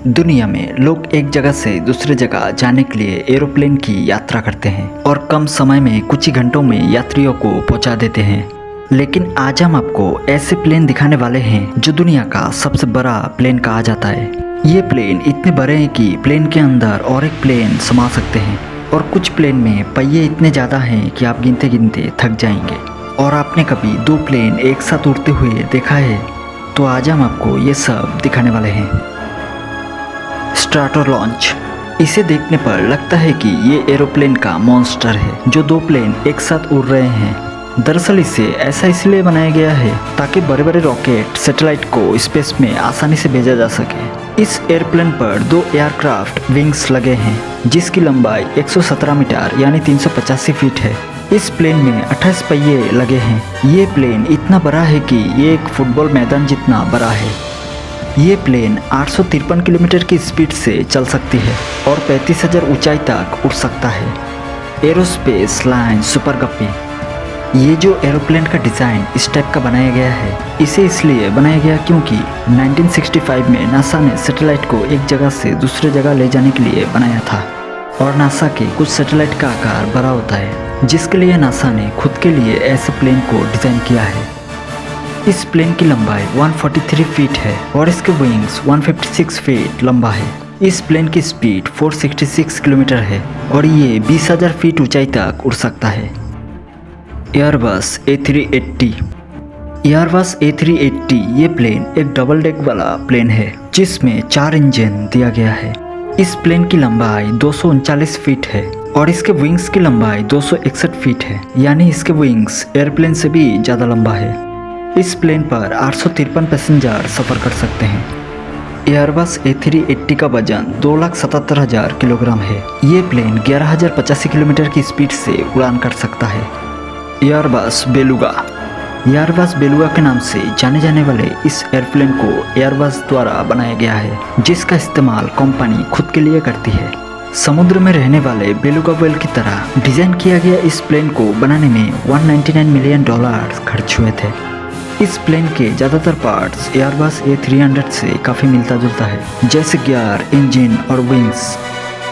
दुनिया में लोग एक जगह से दूसरे जगह जाने के लिए एरोप्लेन की यात्रा करते हैं और कम समय में कुछ ही घंटों में यात्रियों को पहुंचा देते हैं। लेकिन आज हम आपको ऐसे प्लेन दिखाने वाले हैं जो दुनिया का सबसे बड़ा प्लेन कहा जाता है। ये प्लेन इतने बड़े हैं कि प्लेन के अंदर और एक प्लेन समा सकते हैं और कुछ प्लेन में पहिए इतने ज़्यादा हैं कि आप गिनते गिनते थक जाएंगे। और आपने कभी दो प्लेन एक साथ उड़ते हुए देखा है? तो आज हम आपको ये सब दिखाने वाले हैं। स्ट्राटो लॉन्च। इसे देखने पर लगता है कि ये एरोप्लेन का मॉन्स्टर है जो दो प्लेन एक साथ उड़ रहे हैं। दरअसल इसे ऐसा इसलिए बनाया गया है ताकि बड़े बड़े रॉकेट सैटेलाइट को स्पेस में आसानी से भेजा जा सके। इस एयरप्लेन पर दो एयरक्राफ्ट विंग्स लगे हैं जिसकी लंबाई 117 मीटर यानी 385 फीट है। इस प्लेन में 28 पहिए लगे हैं। ये प्लेन इतना बड़ा है कि ये एक फुटबॉल मैदान जितना बड़ा है। ये प्लेन 853 किलोमीटर की स्पीड से चल सकती है और 35,000 ऊंचाई तक उड़ सकता है। एरोस्पेस लाइन सुपर गप्पी। ये जो एरोप्लेन का डिज़ाइन इस टाइप का बनाया गया है, इसे इसलिए बनाया गया क्योंकि 1965 में नासा ने सैटेलाइट को एक जगह से दूसरे जगह ले जाने के लिए बनाया था। और नासा के कुछ सैटेलाइट का आकार बड़ा होता है जिसके लिए नासा ने खुद के लिए ऐसे प्लेन को डिज़ाइन किया है। इस प्लेन की लंबाई 143 फीट है और इसके विंग्स 156 फीट लंबा है। इस प्लेन की स्पीड 466 किलोमीटर है और ये 20,000 फीट ऊंचाई तक उड़ सकता है। Airbus A380। एयरबस A380 ये प्लेन एक डबल डेक वाला प्लेन है जिसमें 4 इंजन दिया गया है। इस प्लेन की लंबाई 239 फीट है और इसके विंग्स की लंबाई 261 फीट है, यानी इसके विंग्स एयरप्लेन से भी ज़्यादा लंबा है। इस प्लेन पर 853 पैसेंजर सफ़र कर सकते हैं। एयरबस A380 का वजन 2,77,000 किलोग्राम है। ये प्लेन 11,085 किलोमीटर की स्पीड से उड़ान कर सकता है। Airbus beluga. एयरबस बेलुगा के नाम से जाने जाने वाले इस एयरप्लेन को एयरबस द्वारा बनाया गया है जिसका इस्तेमाल कंपनी खुद के लिए करती है। समुद्र में रहने वाले बेलुगा व्हेल की तरह डिज़ाइन किया गया इस प्लेन को बनाने में $199 मिलियन खर्च हुए थे। इस प्लेन के ज़्यादातर पार्ट्स एयरबस A300 से काफ़ी मिलता जुलता है, जैसे गियर, इंजन और विंग्स।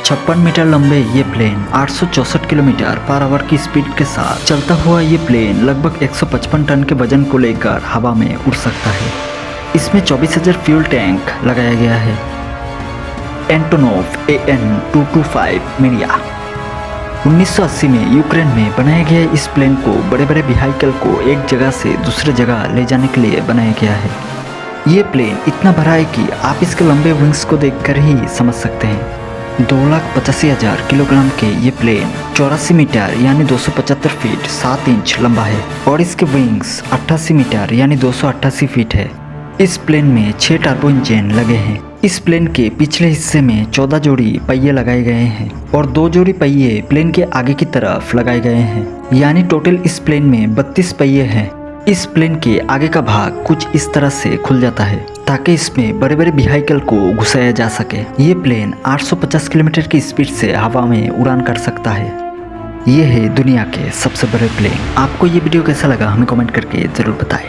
56 मीटर लंबे ये प्लेन 864 किलोमीटर पर आवर की स्पीड के साथ चलता हुआ ये प्लेन लगभग 155 टन के वजन को लेकर हवा में उड़ सकता है। इसमें 24,000 फ्यूल टैंक लगाया गया है। Antonov AN-225 media. 1980 में यूक्रेन में बनाया गया इस प्लेन को बड़े बड़े व्हीकल को एक जगह से दूसरे जगह ले जाने के लिए बनाया गया है। ये प्लेन इतना बड़ा है कि आप इसके लंबे विंग्स को देखकर ही समझ सकते हैं। 2,85,000 किलोग्राम के ये प्लेन 84 मीटर यानी 275 फीट 7 इंच लंबा है और इसके विंग्स 88 मीटर यानी 288 फीट है। इस प्लेन में 6 टर्बो इंजन लगे हैं। इस प्लेन के पिछले हिस्से में 14 जोड़ी पहिए लगाए गए हैं और 2 जोड़ी पहिए प्लेन के आगे की तरफ लगाए गए हैं, यानी टोटल इस प्लेन में 32 पहिए हैं। इस प्लेन के आगे का भाग कुछ इस तरह से खुल जाता है ताकि इसमें बड़े बड़े व्हीकल को घुसाया जा सके। ये प्लेन 850 किलोमीटर की स्पीड से हवा में उड़ान कर सकता है। ये है दुनिया के सबसे बड़े प्लेन। आपको ये वीडियो कैसा लगा हमें कमेंट करके ज़रूर बताएं।